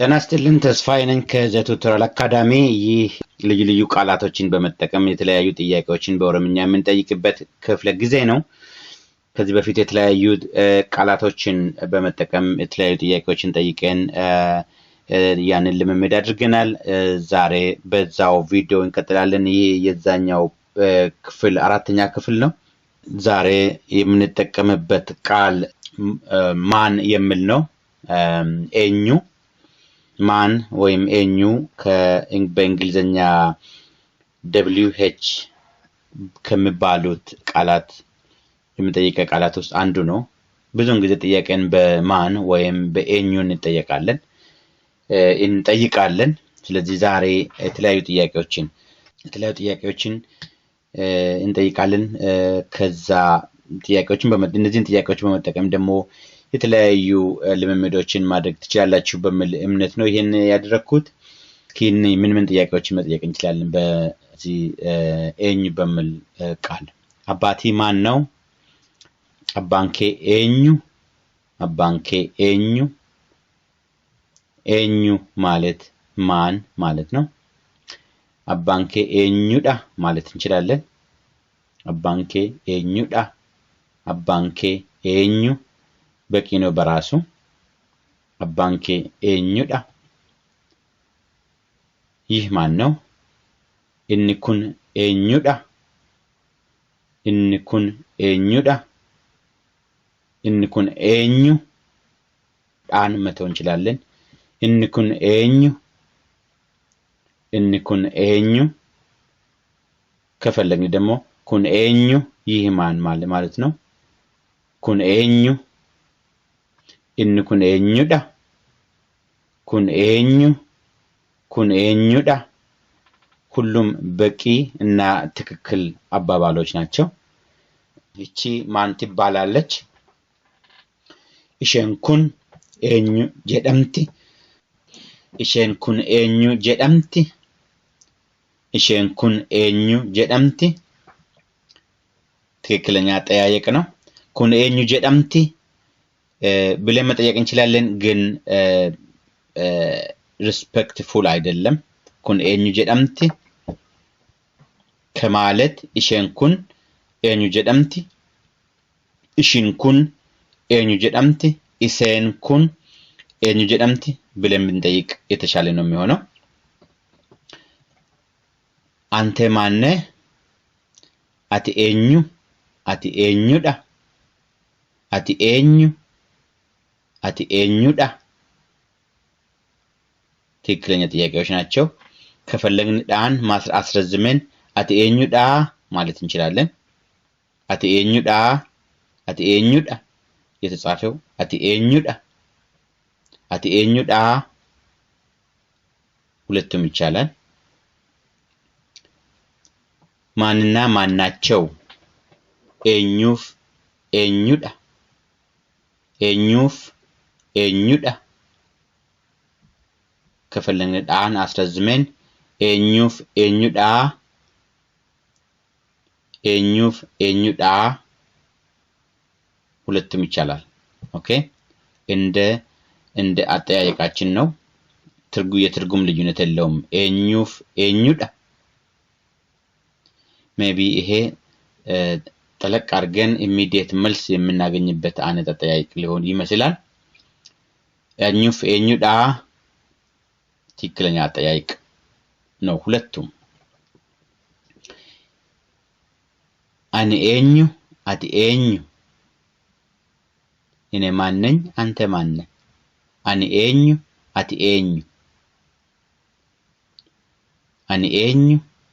ጤና ይስጥልን ተስፋዬ ነኝ ከዘቱቶሪያል አካዳሚ። ይህ ልዩ ልዩ ቃላቶችን በመጠቀም የተለያዩ ጥያቄዎችን በኦሮምኛ የምንጠይቅበት ክፍለ ጊዜ ነው። ከዚህ በፊት የተለያዩ ቃላቶችን በመጠቀም የተለያዩ ጥያቄዎችን ጠይቀን ያንን ልምምድ አድርገናል። ዛሬ በዛው ቪዲዮ እንቀጥላለን። ይህ የዛኛው ክፍል አራተኛ ክፍል ነው። ዛሬ የምንጠቀምበት ቃል ማን የሚል ነው። ኤኙ ማን ወይም ኤኙ በእንግሊዘኛ WH ከሚባሉት ቃላት የምንጠይቀው ቃላት ውስጥ አንዱ ነው። ብዙውን ጊዜ ጥያቄን በማን ወይም በኤኙ እንጠይቃለን። ስለዚህ ዛሬ የተለያዩ ጥያቄዎችን እንጠይቃለን። ከዛ እነዚህን ጥያቄዎች በመጠቀም ደግሞ የተለያዩ ልምምዶችን ማድረግ ትችላላችሁ በሚል እምነት ነው ይሄን ያደረኩት። ምን ጥያቄዎችን መጠየቅ እንችላለን በዚህ ኤኝ በሚል ቃል? አባቲ ማን ነው? አባንኬ ኤኙ። አባንኬ ኤኙ። ኤኙ ማለት ማን ማለት ነው። አባንኬ ኤኙዳ ማለት እንችላለን። አባንኬ ኤኙዳ። አባንኬ ኤኙ በቂ ነው በራሱ። አባንኬ ኤኙዳ። ይህ ማን ነው? እንኩን ኤኙዳ። እንኩን ኤኙዳ። እንኩን ኤኙ ዳን መተው እንችላለን። እንኩን ኤኙ። እንኩን ኤኙ። ከፈለግን ደግሞ ኩን ኤኙ ይህ ማን ማለት ነው። ኩን ኤኙ። እንኩን ኤኙዳ። ኩን ኤኙ። ኩን ኤኙዳ። ሁሉም በቂ እና ትክክል አባባሎች ናቸው። እቺ ማን ትባላለች? ኢሼን ኩን ኤኙ ጀደምቲ። ኢሼን ኩን ኤኙ ጀደምቲ። ኢሼን ኩን ኤኙ ጀደምቲ። ትክክለኛ አጠያየቅ ነው። ኩን ኤኙ ጀደምቲ ብለን መጠየቅ እንችላለን፣ ግን ሪስፔክትፉል አይደለም። ኩን ኤኙ ጀደምቲ ከማለት ኢሼን ኩን ኤኙ ጀደምቲ፣ ኢሽን ኩን ኤኙ ጀደምቲ፣ ኢሴን ኩን ኤኙ ጀደምቲ ብለን ብንጠይቅ የተሻለ ነው የሚሆነው። አንተ ማነ? አቲ ኤኙ። አቲ ኤኙዳ። አቲ ኤኙ። አቲ ኤኙዳ ትክክለኛ ጥያቄዎች ናቸው። ከፈለግን ዳን አስረዝመን አቲ ኤኙዳ ማለት እንችላለን። አቲ ኤኙዳ። አቲ ኤኙዳ የተጻፈው አቲ ኤኙዳ። አቲ ኤኙዳ ሁለቱም ይቻላል። ማንና ማናቸው? ኤኙፍ ኤኙዳ። ኤኙፍ ኤኙዳ ከፈለግን ዳን አስረዝመን ኤኙፍ ኤኙዳ። ኤኙፍ ኤኙዳ ሁለቱም ይቻላል። ኦኬ እንደ አጠያየቃችን ነው። የትርጉም ልዩነት የለውም። ኤኙፍ ኤኙዳ ሜቢ ይሄ ጠለቅ አድርገን ኢሚዲየት መልስ የምናገኝበት አይነት አጠያየቅ ሊሆን ይመስላል። ኤኙፍ ኤኙዳ ትክክለኛ አጠያየቅ ነው ሁለቱም። አኒ ኤኙ አቲ ኤኙ እኔ ማን ነኝ? አንተ ማን ነህ? አኒ ኤኙ አቲ ኤኙ። አኒ ኤኙ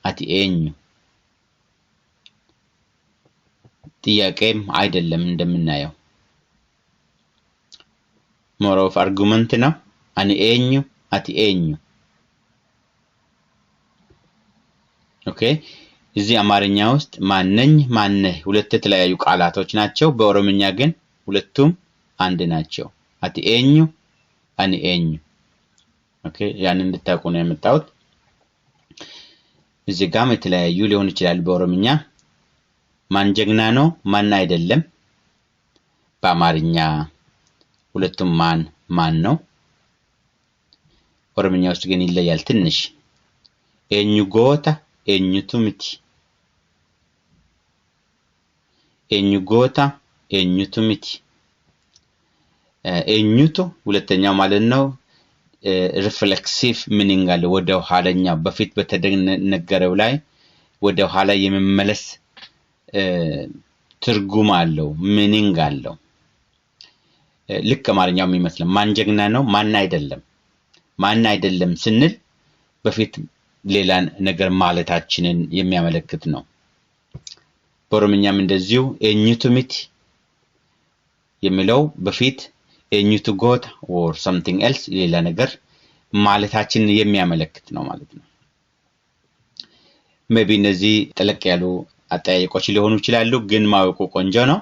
አቲ ኤኙ ጥያቄም አይደለም እንደምናየው ሞር ኦፍ አርጉመንት ነው። አኒ ኤኙ አቲ ኤኙ። ኦኬ እዚህ አማርኛ ውስጥ ማነኝ ማነህ ሁለት የተለያዩ ቃላቶች ናቸው። በኦሮምኛ ግን ሁለቱም አንድ ናቸው። አቲ ኤኙ አኒ ኤኙ። ኦኬ ያን እንድታውቁ ነው የመጣሁት። እዚህ ጋም የተለያዩ ሊሆን ይችላል በኦሮምኛ። ማን ጀግና ነው? ማን አይደለም። በአማርኛ ሁለቱም ማን ነው። ኦሮምኛ ውስጥ ግን ይለያል ትንሽ። ኤኙ ጎታ ኤኙቱ ምቲ ኤኙ ጎታ ኤኙቱ ምቲ ኤኙቱ ሁለተኛው ማለት ነው ሪፍሌክሲቭ ሚኒንግ አለ ወደ ኋለኛው በፊት በተነገረው ላይ ወደ ኋላ የመመለስ ትርጉም አለው ሚኒንግ አለው ልክ አማርኛው የሚመስለው ማን ጀግና ነው ማን አይደለም ስንል በፊት ሌላ ነገር ማለታችንን የሚያመለክት ነው በኦሮምኛም እንደዚሁ ኤኙቱ ምቲ የሚለው በፊት ኤኙቱ ጎታ or something else ሌላ ነገር ማለታችንን የሚያመለክት ነው ማለት ነው maybe እነዚህ ጠለቅ ያሉ አጠያየቆች ሊሆኑ ይችላሉ ግን ማወቁ ቆንጆ ነው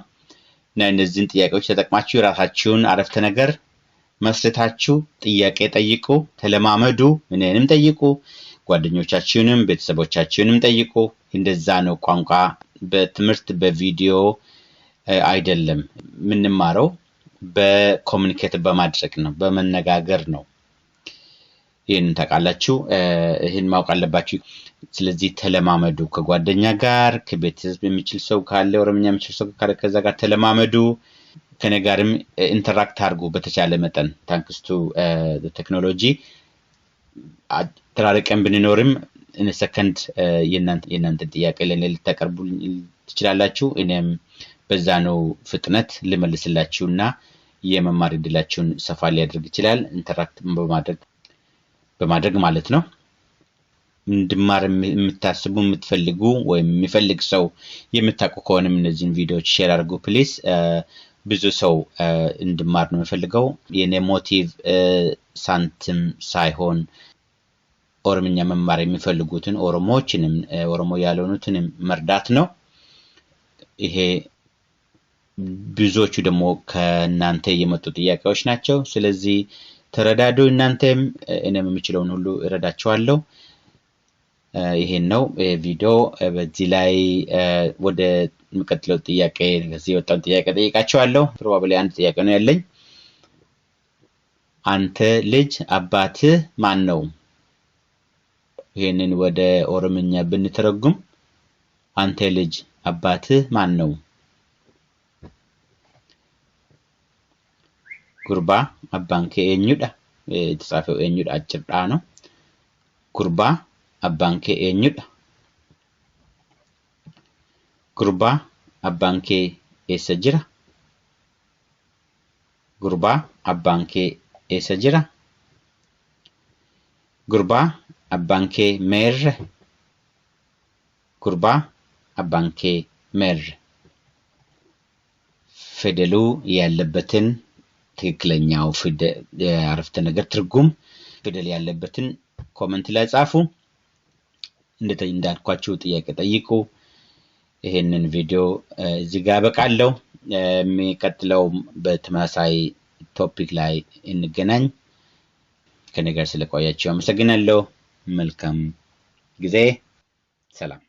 እና እነዚህን ጥያቄዎች ተጠቅማችሁ ራሳችሁን አረፍተ ነገር መስርታችሁ ጥያቄ ጠይቁ ተለማመዱ እኔንም ጠይቁ ጓደኞቻችሁንም ቤተሰቦቻችሁንም ጠይቁ እንደዛ ነው ቋንቋ በትምህርት በቪዲዮ አይደለም ምንማረው በኮሙኒኬት በማድረግ ነው በመነጋገር ነው ይሄን ታውቃላችሁ ይሄን ማወቅ አለባችሁ ስለዚህ ተለማመዱ ከጓደኛ ጋር ከቤተሰብ የሚችል ሰው ካለ ኦሮምኛ የሚችል ሰው ካለ ከዛ ጋር ተለማመዱ ከኔ ጋርም ኢንተራክት አድርጉ በተቻለ መጠን ታንክስ ቱ ቴክኖሎጂ ተራርቀን ብንኖርም in a second የናንተ ጥያቄ ለኔ ልታቀርቡ ትችላላችሁ እኔም በዛ ነው ፍጥነት ልመልስላችሁና የመማር እድላችሁን ሰፋ ሊያደርግ ይችላል ኢንተራክት በማድረግ ማለት ነው እንድማር የምታስቡ የምትፈልጉ ወይም የሚፈልግ ሰው የምታውቁ ከሆነም እነዚህን ቪዲዮዎች ሼር አድርጉ ፕሊዝ ብዙ ሰው እንድማር ነው የምፈልገው የኔ ሞቲቭ ሳንቲም ሳይሆን ኦሮምኛ መማር የሚፈልጉትን ኦሮሞዎችንም ኦሮሞ ያልሆኑትንም መርዳት ነው ይሄ ብዙዎቹ ደግሞ ከናንተ የመጡ ጥያቄዎች ናቸው ስለዚህ ተረዳዱ እናንተም እኔም የምችለውን ሁሉ እረዳችኋለሁ ይሄን ነው ቪዲዮ በዚህ ላይ ወደ መቀጥለው ጥያቄ ከዚህ ወጣን ጥያቄ ጠይቃችኋለሁ ፕሮባብሊ አንድ ጥያቄ ነው ያለኝ አንተ ልጅ አባትህ ማን ነው ይሄንን ወደ ኦሮምኛ ብንተረጉም አንተ ልጅ አባትህ ማን ነው ጉርባ አባንከ ኤኙዳ የተጻፈው ኤኙዳ አጭር ዳ ነው ጉርባ አባንከ ኤኙዳ ጉርባ አባንከ ኤሰጅራ ጉርባ አባንከ ኤሰጅራ ጉርባ አባንከ ሜር ጉርባ አባንከ ሜር ፊደሉ ያለበትን ትክክለኛው ፊደል የአረፍተ ነገር ትርጉም ፊደል ያለበትን ኮሜንት ላይ ጻፉ እንዳልኳችሁ ጥያቄ ጠይቁ ይሄንን ቪዲዮ እዚህ ጋር በቃለው የሚቀጥለው በተመሳሳይ ቶፒክ ላይ እንገናኝ ከኔ ጋር ስለቆያችሁ አመሰግናለሁ መልካም ጊዜ ሰላም